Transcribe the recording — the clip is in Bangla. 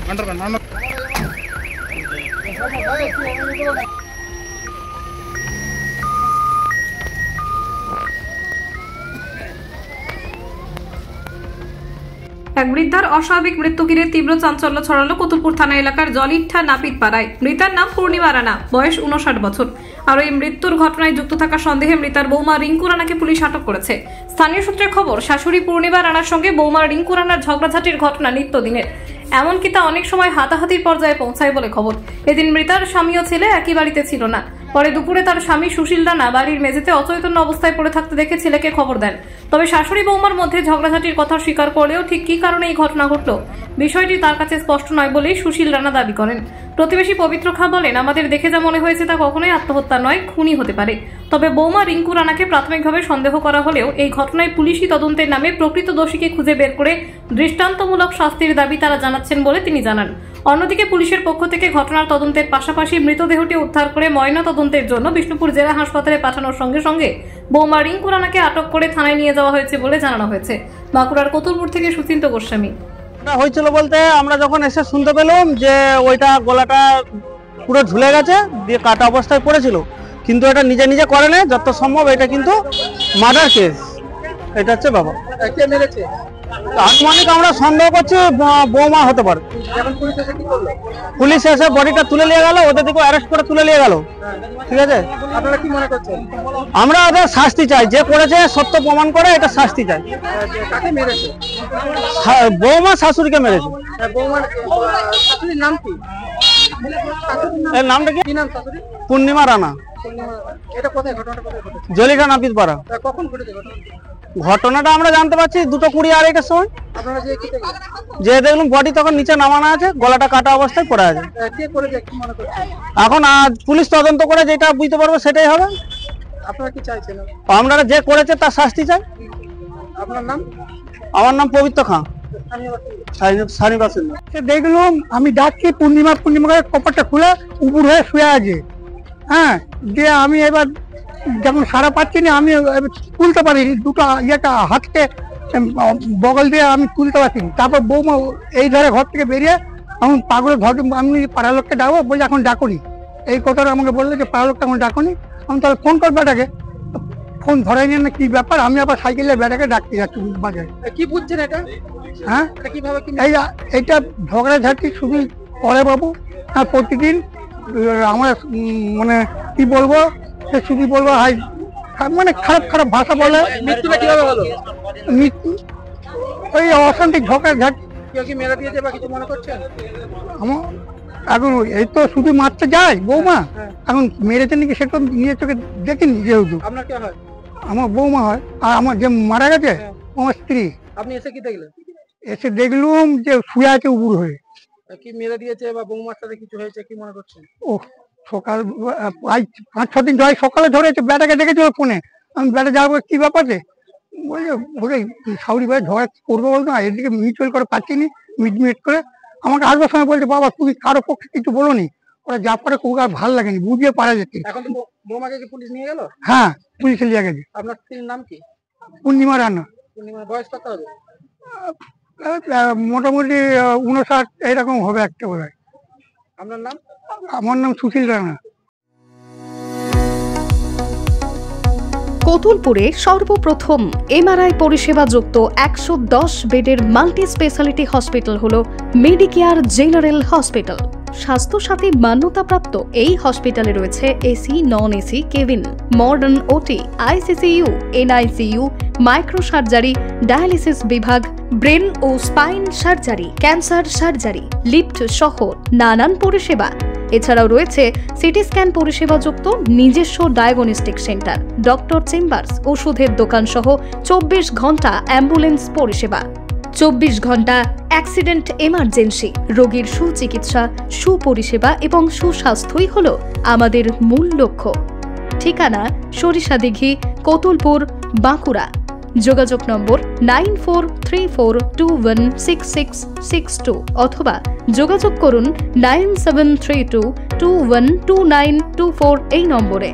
এক বৃদ্ধার অস্বাভাবিক মৃত্যু ঘিরে তীব্র চাঞ্চল্য ছড়ালো কতুলপুর থানা এলাকার জলিঠা নাপিত পাড়ায়। মৃতার নাম পূর্ণিমা রানা, বয়স 59 বছর। আর এই মৃত্যুর ঘটনায় যুক্ত থাকা সন্দেহে মৃতার বৌমা রিঙ্কু রানাকে পুলিশ আটক করেছে। স্থানীয় সূত্রে খবর, শাশুড়ি পূর্ণিমা রানার সঙ্গে বৌমা রিঙ্কু রানার ঝগড়াঝাটির ঘটনা নিত্যদিনের, এমনকি তা অনেক সময় হাতাহাতির পর্যায়ে পৌঁছায় বলে খবর। এদিন মৃতার স্বামী ও ছেলে একই বাড়িতে ছিল না। পরে দুপুরে তার স্বামী সুশীল রানা বাড়ির মেঝেতে অচৈতন্য অবস্থায় পড়ে থাকতে দেখে ছেলেকে খবর দেন। তবে শাশুড়ি বৌমার মধ্যে ঝগড়াঝাটির কথা স্বীকার করলেও ঠিক কী কারণে এই ঘটনা ঘটল বিষয়টি তার কাছে স্পষ্ট নয় বলেই সুশীল রানা দাবি করেন। প্রতিবেশী পবিত্র খা বলেন, আমাদের দেখে যা মনে হয়েছে তা কখনোই আত্মহত্যা নয়, খুনি হতে পারে। তবে বৌমা রিঙ্কু রানাকে প্রাথমিকভাবে সন্দেহ করা হলেও এই ঘটনায় পুলিশি তদন্তের নামে প্রকৃত দোষীকে খুঁজে বের করে দৃষ্টান্তমূলক শাস্তির দাবি তারা জানাচ্ছেন বলে তিনি জানান। অন্যদিকে পুলিশের পক্ষ থেকে ঘটনার তদন্তের পাশাপাশি মৃতদেহটি উদ্ধার করে ময়না তদন্তের জন্য বিষ্ণুপুর জেলা হাসপাতালে পাঠানোর সঙ্গে সঙ্গে বৌমা রিঙ্কু রানাকে আটক করে থানায় নিয়ে যাওয়া হয়েছে বলে জানানো হয়েছে। বাঁকুড়ার কতুলপুর থেকে সুচিন্ত গোস্বামী। হয়েছিল বলতে আমরা যখন এসে শুনতে পেলাম যে ওইটা গলাটা পুরো ঝুলে গেছে, দিয়ে কাটা অবস্থায় পড়েছিল, কিন্তু এটা নিজে নিজে করে না, যত সম্ভব এটা কিন্তু মার্ডার কেস। এটা হচ্ছে বাবা আনুমানিক আমরা সন্দেহ করছি বৌমা হতে পারে। পুলিশ এসে বডিটা তুলে নিয়ে গেল, ওদের দিকে অ্যারেস্ট করে তুলে নিয়ে গেল। ঠিক আছে, আপনারা কি মনে করছেন? আমরা ওদের শাস্তি চাই, যে করেছে সত্য প্রমাণ করে এটা শাস্তি চাই। কাকে মেরেছে? বৌমা শাশুড়িকে মেরেছে। বৌমার শাশুড়ির নাম কি? এর নামটা কি? নাম শাশুড়ি? পূর্ণিমা রানা। এটা কোথায় ঘটনাটা ঘটেছে? জলিঠা নাপিত পাড়া। কখন ঘটেছে ঘটনা? ঘটনাটা আমরা জানতে পারছি 2:20-2:30 সময়। আপনারা যে দেখলাম বডি তখন নিচে নামানো আছে, গলাটা কাটা অবস্থায় পড়ে আছে। এখন পুলিশ তদন্ত করে যেটা বুঝতে পারবো সেটাই হবে। আপনারা কি চাইছেন? আমরা যে করেছে তার শাস্তি চাই। আপনার নাম? আমার নাম পবিত্র খা। দেখলাম আমি ডাকছি পূর্ণিমা কপারটা খুলে উপর হয়ে শুয়ে আছে। হ্যাঁ, দিয়ে আমি এবার যখন সারা পাচ্ছি না, আমি তুলতে পারিনি, দুটো ইয়েটা হাতকে বগল দিয়ে আমি তুলতে পারছি। তারপর বৌমা এই ধারে ঘর থেকে বেরিয়ে এখন পাগলের ঘর, আমি পাড়ার লোককে ডাকবো, বলছি এখন ডাকুনি। এই কথাটা আমাকে বললো যে পাড়ার লোকটা এখন ডাকুনি। আমি তাহলে ফোন কর বেটাকে, ফোন ধরাই নিয়ে না কি ব্যাপার, আমি আবার সাইকেলে বেটাকে ডাকতে যাচ্ছি বাজারে। কি বুঝছেন এটা? হ্যাঁ, কিভাবে? এইটা ঝগড়াঝাটি শুধু করে বাবু। হ্যাঁ, প্রতিদিন আমার মানে কি বলবো, সে শুধু বলবো হাই, মানে খারাপ খারাপ ভাষা বলে। মৃত্যুটা কিভাবে হলো? মৃত্যু ওই অশান্তি ঝগড়াঝাটি। কেউ কি মেরে দিয়েছে বা কিছু মনে করছেন? আমার এখন এই তো শুধু মারতে যায় বৌমা, এখন মেরেছে নাকি সেটা নিয়ে চোখে দেখিনি। যেহেতু আপনার কে হয়? আমার বৌমা হয়, আর আমার যে মারা গেছে আমার স্ত্রী। আপনি এসে কি দেখলেন? এসে দেখলুম যে শুয়ে আছে উপর হয়ে। কি মেরে দিয়েছে বা বৌমার সাথে কিছু হয়েছে কি মনে করছেন? ও সকাল 5-6 দিন ধরে সকালে ধরেছে, বেটাকে দেখেছিল ফোনে। আমি বেটা যাবো কি ব্যাপারে, বলছে ওরে সাউরি ভাই ঝগড়া করবো বলতো না, এদিকে মিউচুয়াল করে পাচ্ছিনি, মিট করে আমাকে আসবার সময় বলছে বাবা তুমি কারো পক্ষে কিছু বলোনি, ওরা যা পারে খুব আর ভালো লাগেনি, বুঝিয়ে পারা যেতে। এখন তো বৌমাকে কি পুলিশ নিয়ে গেল? হ্যাঁ, পুলিশে নিয়ে গেছে। আপনার স্ত্রীর নাম কি? পূর্ণিমা রানা। পূর্ণিমার বয়স কত হবে? মোটামুটি 59 এরকম হবে একটা বোধ হয়। আপনার নাম? আমার নাম সুশীল রানা। কতুলপুরে সর্বপ্রথম এমআরআই পরিষেবা যুক্ত 110 বেডের মাল্টি স্পেশালিটি হসপিটাল হল মেডিকেয়ার জেনারেল হসপিটাল। স্বাস্থ্যসাথী মান্যতাপ্রাপ্ত এই হসপিটালে রয়েছে AC, non AC cabin, modern OT, ICCU, NICU, micro surgery, dialysis বিভাগ, ব্রেন ও spine surgery, cancer surgery, lift সহ নানান পরিষেবা। এছাড়াও রয়েছে সিটি স্ক্যান পরিষেবা যুক্ত নিজস্ব ডায়াগনস্টিক সেন্টার, ডক্টর চেম্বার্স, ওষুধের দোকান সহ 24 ঘন্টা অ্যাম্বুলেন্স পরিষেবা। 24 ঘন্টা অ্যাক্সিডেন্ট এমার্জেন্সি, রোগীর সুচিকিৎসা, সুপরিষেবা এবং সুস্বাস্থ্যই হল আমাদের মূল লক্ষ্য। ঠিকানা সরিষাদিঘি, কতুলপুর, বাঁকুড়া। যোগাযোগ নম্বর 9434216662 অথবা যোগাযোগ করুন 9732212924 এই নম্বরে।